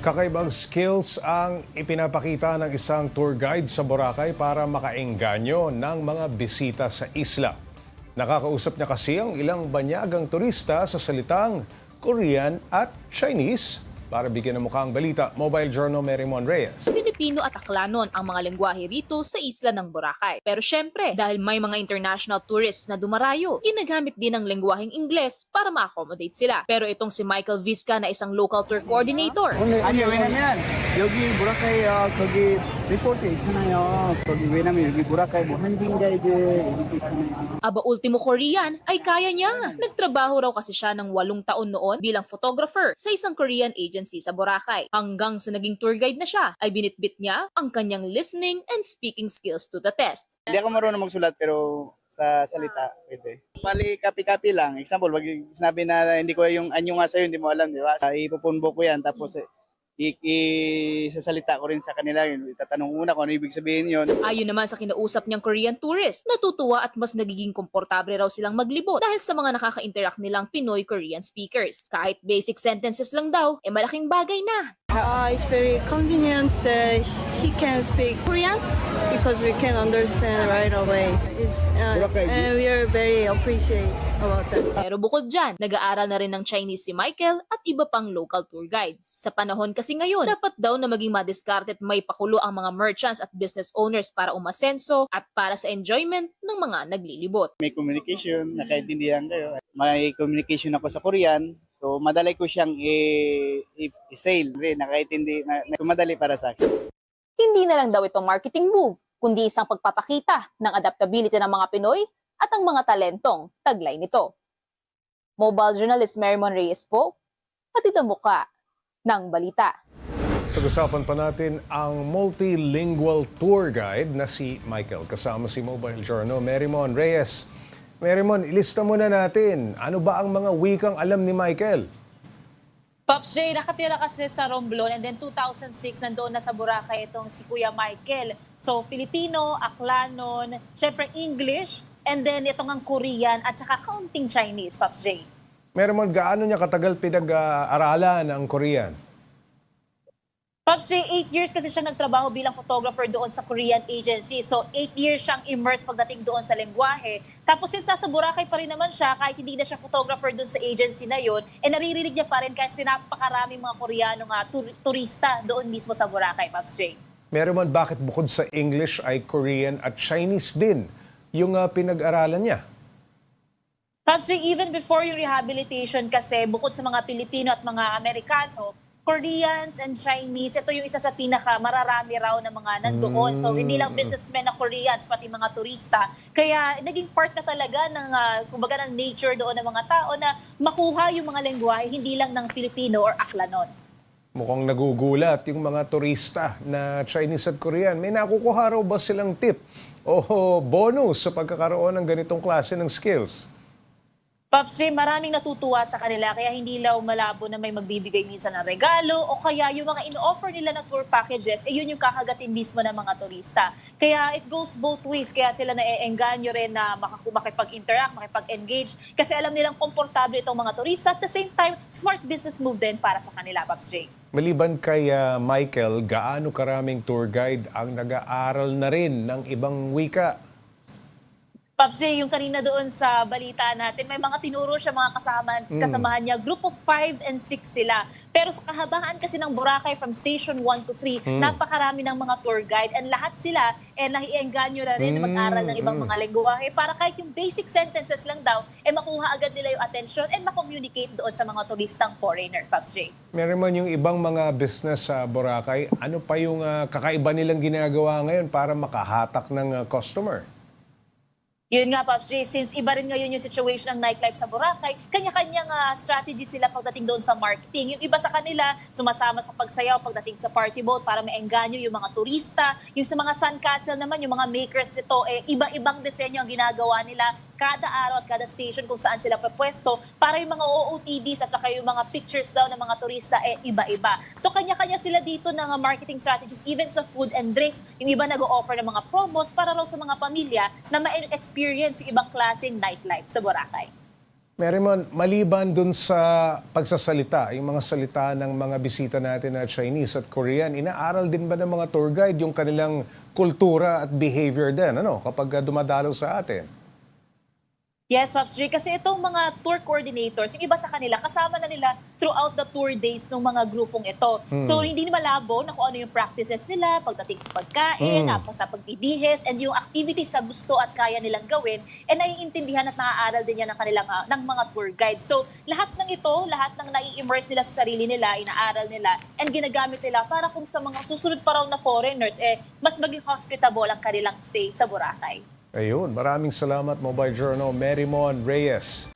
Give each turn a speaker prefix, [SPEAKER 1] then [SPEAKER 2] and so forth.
[SPEAKER 1] Kakaibang skills ang ipinapakita ng isang tour guide sa Boracay para makaengganyo ng mga bisita sa isla. Nakakausap niya kasi ang ilang banyagang turista sa salitang Korean at Chinese. Para bigyan ng mukhang balita, Mobile Journal Mary Mon Reyes.
[SPEAKER 2] Filipino at Aklanon ang mga lengguwahe rito sa isla ng Boracay. Pero syempre, dahil may mga international tourists na dumarayo, ginagamit din ang lengguwaheng Ingles para ma-accommodate sila. Pero itong si Michael Vizca na isang local tour coordinator,
[SPEAKER 3] 아니 왜냐면 여기 보라카이 거기 리포트 있잖아요. 거기 왜냐면 여기 보라카이 뭐 한진 가이드 이렇게 있잖아요.
[SPEAKER 2] aba ultimo Korean ay kaya niya. Nagtrabaho raw kasi siya ng 8 taon noon bilang photographer sa isang Korean agency sa Boracay. Hanggang sa naging tour guide na siya, ay binitbit niya ang kanyang listening and speaking skills to the test.
[SPEAKER 3] Hindi ako marunong magsulat pero sa salita pwede. Pali copy-copy lang. Example, wag yung sinabi na hindi ko yung anyo nga sa'yo, hindi mo alam, di ba? Ipupunbo ko yan, tapos isasalita ko rin sa kanila yun. Itatanong muna kung ano ibig sabihin yun.
[SPEAKER 2] Ayon naman sa kinausap niyang Korean tourist, natutuwa at mas nagiging komportable raw silang maglibot dahil sa mga nakaka-interact nilang Pinoy Korean speakers. Kahit basic sentences lang daw, malaking bagay na.
[SPEAKER 4] It's very convenient that he can speak Korean because we can understand right away. And we are very appreciative about that.
[SPEAKER 2] Pero bukod dyan, nag-aaral na rin ng Chinese si Michael at iba pang local tour guides. Sa panahon kasi ngayon, dapat daw na maging madiskarte at may pakulo ang mga merchants at business owners para umasenso at para sa enjoyment ng mga naglilibot.
[SPEAKER 3] May communication, nakaintindihan kayo. May communication ako sa Korean. So, madali ko siyang i-sale. Nakaintindi, so madali para sa akin.
[SPEAKER 2] Hindi na lang daw itong marketing move, kundi isang pagpapakita ng adaptability ng mga Pinoy at ang mga talentong taglay nito. Mobile journalist Mary Mon Reyes po, hatid ang muka ng balita.
[SPEAKER 1] Pag-usapan pa natin ang multilingual tour guide na si Michael. Kasama si Mobile Journal Mary Mon Reyes. Mary Mon, ilista muna natin. Ano ba ang mga wikang alam ni Michael?
[SPEAKER 2] Pops J, nakatira kasi sa Romblon and then 2006 nandoon na sa Boracay itong si Kuya Michael. So Filipino, Aklanon, syempre English, and then itong ang Korean at saka kaunting Chinese, Pops J.
[SPEAKER 1] Mary Mon, gaano niya katagal pinag-aralan ang Korean?
[SPEAKER 2] Pops J, 8 years kasi siya nagtrabaho bilang photographer doon sa Korean agency. So 8 years siyang immersed pagdating doon sa lengguwahe. Tapos since nasa Boracay pa rin naman siya, kahit hindi na siya photographer doon sa agency na yun, naririnig niya pa rin kasi napakaraming mga Koreano nga turista doon mismo sa Boracay, Pops J.
[SPEAKER 1] Mary Mon, bakit bukod sa English ay Korean at Chinese din yung pinag-aralan niya?
[SPEAKER 2] Pops J, even before yung rehabilitation kasi, bukod sa mga Pilipino at mga Amerikano, Koreans and Chinese, ito yung isa sa pinaka mararami raw na mga nandoon. So hindi lang businessmen na Koreans, pati mga turista. Kaya naging part na talaga ng, kumbaga ng nature doon ng mga tao na makuha yung mga lengguwahe, hindi lang ng Filipino or Aklanon.
[SPEAKER 1] Mukhang nagugulat yung mga turista na Chinese at Korean. May nakukuha raw ba silang tip o bonus sa pagkakaroon ng ganitong klase ng skills?
[SPEAKER 2] Pops J, maraming natutuwa sa kanila kaya hindi lang malabo na may magbibigay minsan ng regalo o kaya yung mga in-offer nila na tour packages, yun yung kakagatin mismo ng mga turista. Kaya it goes both ways, kaya sila na-engganyo rin na makipag-interact, makipag-engage kasi alam nilang komportable itong mga turista at the same time, smart business move din para sa kanila, Pops J.
[SPEAKER 1] Maliban kay Michael, gaano karaming tour guide ang nag-aaral na rin ng ibang wika?
[SPEAKER 2] Pops J, yung kanina doon sa balita natin, may mga tinuro siya mga kasamahan niya. Group of 5 and 6 sila. Pero sa kahabaan kasi ng Boracay from Station 1 to 3, napakarami ng mga tour guide. And lahat sila, naiengganyo na rin na mag-aral ng ibang mga lengguwahe para kahit yung basic sentences lang daw, makuha agad nila yung attention and makommunicate doon sa mga turistang foreigner, Pops J.
[SPEAKER 1] Meron man yung ibang mga business sa Boracay, ano pa yung kakaiba nilang ginagawa ngayon para makahatak ng customer?
[SPEAKER 2] Yun nga, Pops J, since iba rin ngayon yung situation ng nightlife sa Boracay, kanya-kanyang strategy sila pagdating doon sa marketing. Yung iba sa kanila, sumasama sa pagsayaw pagdating sa party boat para maengganyo yung mga turista. Yung sa mga sandcastle naman, yung mga makers nito, iba-ibang disenyo ang ginagawa nila kada araw at kada station kung saan sila pwesto para yung mga OOTDs at saka yung mga pictures daw ng mga turista iba-iba. So kanya-kanya sila dito ng marketing strategies, even sa food and drinks. Yung iba nag-o-offer ng mga promos para raw sa mga pamilya na ma-experience yung ibang klaseng nightlife sa Boracay.
[SPEAKER 1] Merimon, maliban dun sa pagsasalita, yung mga salita ng mga bisita natin na Chinese at Korean, inaaral din ba ng mga tour guide yung kanilang kultura at behavior din, kapag dumadalaw sa atin?
[SPEAKER 2] Yes, Pops J, kasi itong mga tour coordinators, yung iba sa kanila, kasama na nila throughout the tour days ng mga grupong ito. So, hindi malabo na kung ano yung practices nila pagdating sa pagkain, sa pagbibihis, and yung activities na gusto at kaya nilang gawin, and naiintindihan at nakaaral din yan ng mga tour guides. So, lahat ng ito, lahat ng nai-immerse nila sa sarili nila, inaaral nila, and ginagamit nila para kung sa mga susunod pa raw na foreigners, mas maging hospitable ang kanilang stay sa Boracay.
[SPEAKER 1] Ayun, maraming salamat Mobile Journal Merimon Reyes.